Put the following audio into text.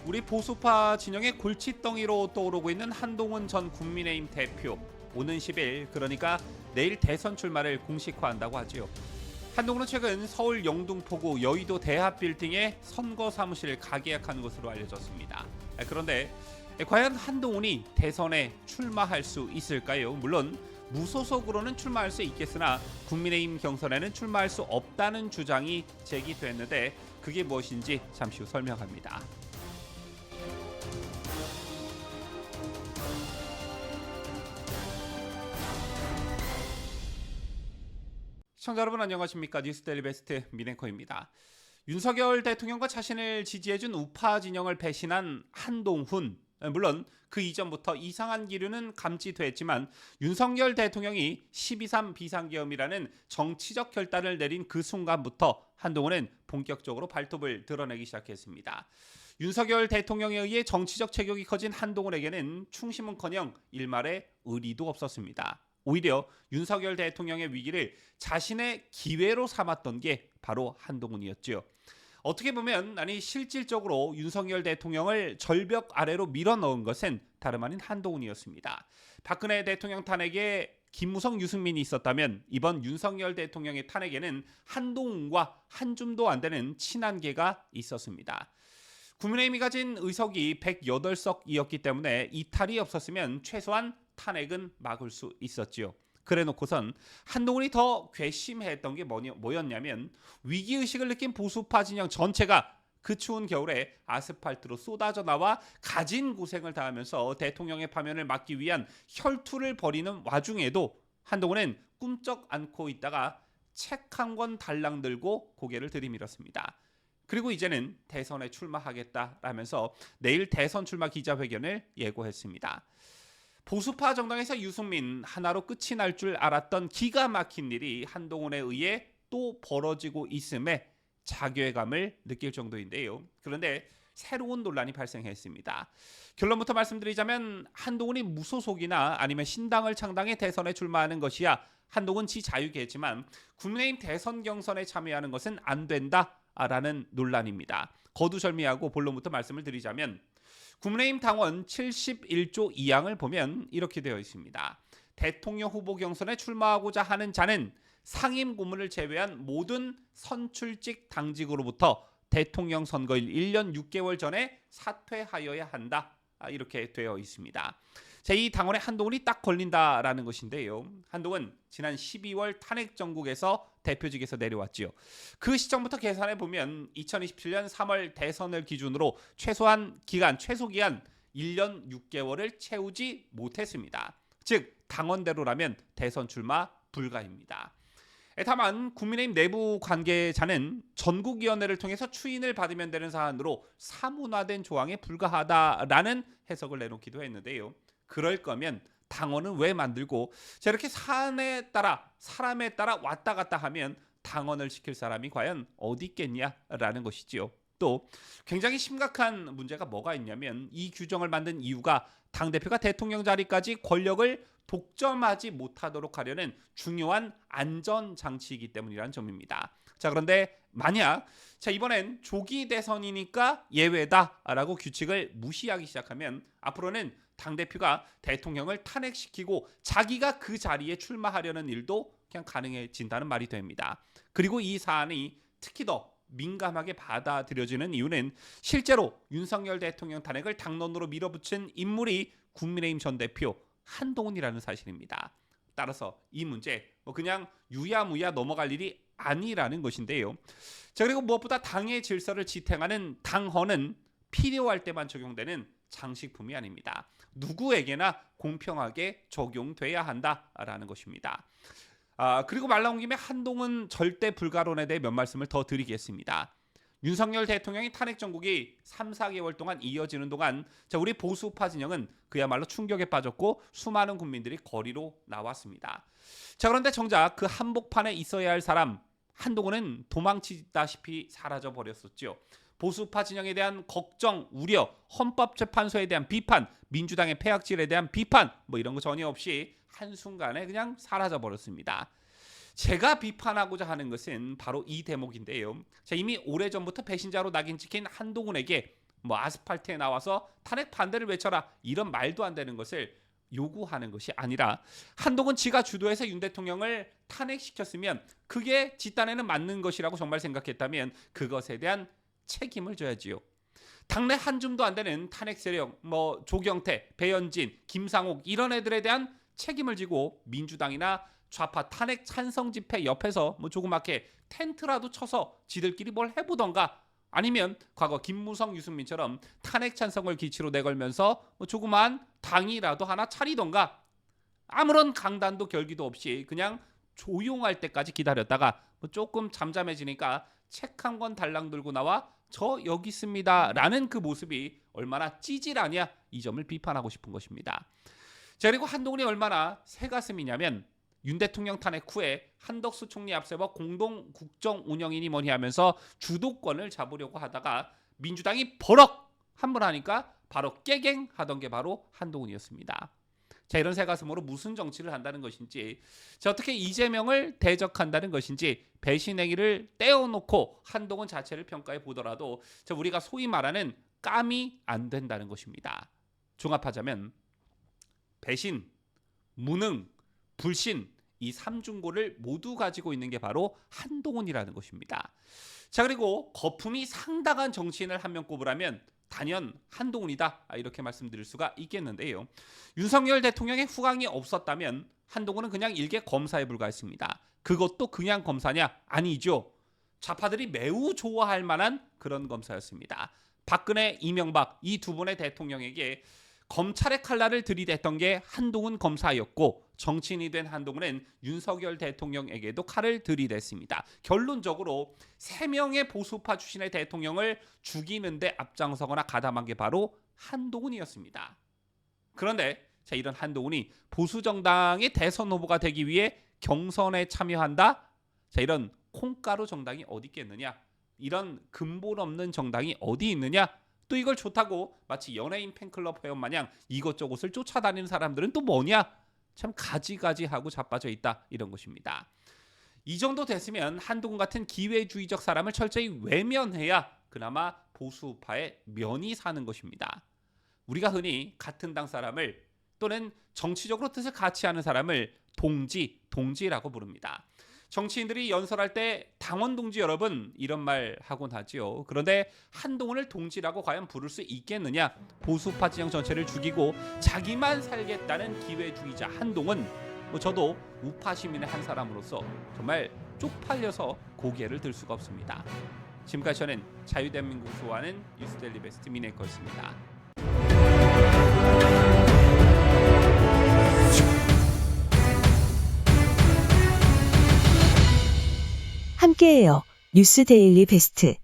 우리 보수파 진영의 골칫덩이로 떠오르고 있는 한동훈 전 국민의힘 대표. 오는 10일, 그러니까 내일 대선 출마를 공식화한다고 하지요. 한동훈은 최근 서울 영등포구 여의도 대합 빌딩에 선거 사무실을 가계약한 것으로 알려졌습니다. 그런데 과연 한동훈이 대선에 출마할 수 있을까요? 물론 무소속으로는 출마할 수 있겠으나 국민의힘 경선에는 출마할 수 없다는 주장이 제기됐는데 그게 무엇인지 잠시 후 설명합니다. 시청자 여러분 안녕하십니까? 뉴스데일리 베스트 민앵커입니다. 윤석열 대통령과 자신을 지지해준 우파 진영을 배신한 한동훈, 물론 그 이전부터 이상한 기류는 감지됐지만 윤석열 대통령이 12.3 비상계엄이라는 정치적 결단을 내린 그 순간부터 한동훈은 본격적으로 발톱을 드러내기 시작했습니다. 윤석열 대통령에 의해 정치적 체격이 커진 한동훈에게는 충심은커녕 일말의 의리도 없었습니다. 오히려 윤석열 대통령의 위기를 자신의 기회로 삼았던 게 바로 한동훈이었죠. 어떻게 보면 실질적으로 윤석열 대통령을 절벽 아래로 밀어넣은 것은 다름 아닌 한동훈이었습니다. 박근혜 대통령 탄핵에 김무성, 유승민이 있었다면 이번 윤석열 대통령의 탄핵에는 한동훈과 한 줌도 안 되는 친한계가 있었습니다. 국민의힘이 가진 의석이 108석이었기 때문에 이탈이 없었으면 최소한 탄핵은 막을 수 있었지요. 그래놓고선 한동훈이 더 괘씸했던 게 뭐였냐면 위기의식을 느낀 보수파 진영 전체가 그 추운 겨울에 아스팔트로 쏟아져 나와 가진 고생을 다하면서 대통령의 파면을 막기 위한 혈투를 벌이는 와중에도 한동훈은 꿈쩍 않고 있다가 책 한 권 달랑 들고 고개를 들이밀었습니다. 그리고 이제는 대선에 출마하겠다라면서 내일 대선 출마 기자회견을 예고했습니다. 보수파 정당에서 유승민 하나로 끝이 날 줄 알았던 기가 막힌 일이 한동훈에 의해 또 벌어지고 있음에 자괴감을 느낄 정도인데요. 그런데 새로운 논란이 발생했습니다. 결론부터 말씀드리자면 한동훈이 무소속이나 아니면 신당을 창당해 대선에 출마하는 것이야 한동훈 지 자유겠지만 국민의힘 대선 경선에 참여하는 것은 안 된다라는 논란입니다. 거두절미하고 본론부터 말씀을 드리자면 국민의힘 당원 71조 2항을 보면 이렇게 되어 있습니다. 대통령 후보 경선에 출마하고자 하는 자는 상임 고문을 제외한 모든 선출직 당직으로부터 대통령 선거일 1년 6개월 전에 사퇴하여야 한다. 이렇게 되어 있습니다. 이 당원에 한동훈이 딱 걸린다라는 것인데요. 한동훈은 지난 12월 탄핵 정국에서 대표직에서 내려왔지요. 그 시점부터 계산해 보면 2027년 3월 대선을 기준으로 최소 기간 1년 6개월을 채우지 못했습니다. 즉 당원대로라면 대선 출마 불가입니다. 다만 국민의힘 내부 관계자는 전국위원회를 통해서 추인을 받으면 되는 사안으로 사문화된 조항에 불과하다라는 해석을 내놓기도 했는데요. 그럴 거면 당원은 왜 만들고 이렇게 사안에 따라 사람에 따라 왔다 갔다 하면 당원을 시킬 사람이 과연 어디 있겠냐라는 것이지요. 또 굉장히 심각한 문제가 뭐가 있냐면 이 규정을 만든 이유가 당대표가 대통령 자리까지 권력을 독점하지 못하도록 하려는 중요한 안전장치이기 때문이라는 점입니다. 그런데 만약 이번엔 조기 대선이니까 예외다라고 규칙을 무시하기 시작하면 앞으로는 당대표가 대통령을 탄핵시키고 자기가 그 자리에 출마하려는 일도 그냥 가능해진다는 말이 됩니다. 그리고 이 사안이 특히 더 민감하게 받아들여지는 이유는 실제로 윤석열 대통령 탄핵을 당론으로 밀어붙인 인물이 국민의힘 전 대표 한동훈이라는 사실입니다. 따라서 이 문제 그냥 유야무야 넘어갈 일이 아니라는 것인데요. 그리고 무엇보다 당의 질서를 지탱하는 당헌은 필요할 때만 적용되는 장식품이 아닙니다. 누구에게나 공평하게 적용돼야 한다라는 것입니다. 그리고 말 나온 김에 한동훈 절대 불가론에 대해 몇 말씀을 더 드리겠습니다. 윤석열 대통령이 탄핵 정국이 3, 4개월 동안 이어지는 동안 우리 보수파 진영은 그야말로 충격에 빠졌고 수많은 국민들이 거리로 나왔습니다. 그런데 정작 그 한복판에 있어야 할 사람 한동훈은 도망치다시피 사라져 버렸었죠. 보수파 진영에 대한 걱정, 우려, 헌법재판소에 대한 비판, 민주당의 폐악질에 대한 비판 이런 거 전혀 없이 한순간에 그냥 사라져 버렸습니다. 제가 비판하고자 하는 것은 바로 이 대목인데요. 이미 오래전부터 배신자로 낙인 찍힌 한동훈에게 뭐 아스팔트에 나와서 탄핵 반대를 외쳐라 이런 말도 안 되는 것을 요구하는 것이 아니라 한동훈 지가 주도해서 윤 대통령을 탄핵시켰으면 그게 집단에는 맞는 것이라고 정말 생각했다면 그것에 대한 책임을 져야지요. 당내 한 줌도 안 되는 탄핵 세력 뭐 조경태, 배현진, 김상옥 이런 애들에 대한 책임을 지고 민주당이나 좌파 탄핵 찬성 집회 옆에서 뭐 조그맣게 텐트라도 쳐서 지들끼리 뭘 해보던가 아니면 과거 김무성, 유승민처럼 탄핵 찬성을 기치로 내걸면서 뭐 조그만 당이라도 하나 차리던가 아무런 강단도 결기도 없이 그냥 조용할 때까지 기다렸다가 뭐 조금 잠잠해지니까 책 한 권 달랑 들고 나와 저 여기 있습니다 라는 그 모습이 얼마나 찌질하냐 이 점을 비판하고 싶은 것입니다. 자, 그리고 한동훈이 얼마나 새가슴이냐면 윤 대통령 탄핵 후에 한덕수 총리 앞세워 공동 국정 운영이니 뭐니 하면서 주도권을 잡으려고 하다가 민주당이 버럭 한 번 하니까 바로 깨갱 하던 게 바로 한동훈이었습니다. 자, 이런 새가슴으로 무슨 정치를 한다는 것인지, 자, 어떻게 이재명을 대적한다는 것인지 배신 행위를 떼어놓고 한동훈 자체를 평가해 보더라도 자, 우리가 소위 말하는 깜이 안 된다는 것입니다. 종합하자면 배신, 무능, 불신 이 삼중고를 모두 가지고 있는 게 바로 한동훈이라는 것입니다. 자, 그리고 거품이 상당한 정치인을 한 명 꼽으라면 단연 한동훈이다 이렇게 말씀드릴 수가 있겠는데요. 윤석열 대통령의 후광이 없었다면 한동훈은 그냥 일개 검사에 불과했습니다. 그것도 그냥 검사냐? 아니죠. 좌파들이 매우 좋아할 만한 그런 검사였습니다. 박근혜, 이명박 이 두 분의 대통령에게 검찰의 칼날을 들이댔던 게 한동훈 검사였고 정치인이 된 한동훈은 윤석열 대통령에게도 칼을 들이댔습니다. 결론적으로 3명의 보수파 출신의 대통령을 죽이는데 앞장서거나 가담한 게 바로 한동훈이었습니다. 그런데 자, 이런 한동훈이 보수정당의 대선 후보가 되기 위해 경선에 참여한다? 자, 이런 콩가루 정당이 어디 있겠느냐? 이런 근본 없는 정당이 어디 있느냐? 또 이걸 좋다고 마치 연예인 팬클럽 회원 마냥 이것저것을 쫓아다니는 사람들은 또 뭐냐? 참 가지가지하고 자빠져 있다 이런 것입니다. 이 정도 됐으면 한동훈 같은 기회주의적 사람을 철저히 외면해야 그나마 보수파의 면이 사는 것입니다. 우리가 흔히 같은 당 사람을 또는 정치적으로 뜻을 같이 하는 사람을 동지라고 부릅니다. 정치인들이 연설할 때 당원 동지 여러분 이런 말 하곤 하지요. 그런데 한동훈을 동지라고 과연 부를 수 있겠느냐? 보수파 진영 전체를 죽이고 자기만 살겠다는 기회주의자 한동훈, 뭐 저도 우파 시민의 한 사람으로서 정말 쪽팔려서 고개를 들 수가 없습니다. 지금까지 저는 자유대한민국 수호하는 뉴스데일리 베스트 민혜커였습니다. 함께해요. 뉴스 데일리 베스트.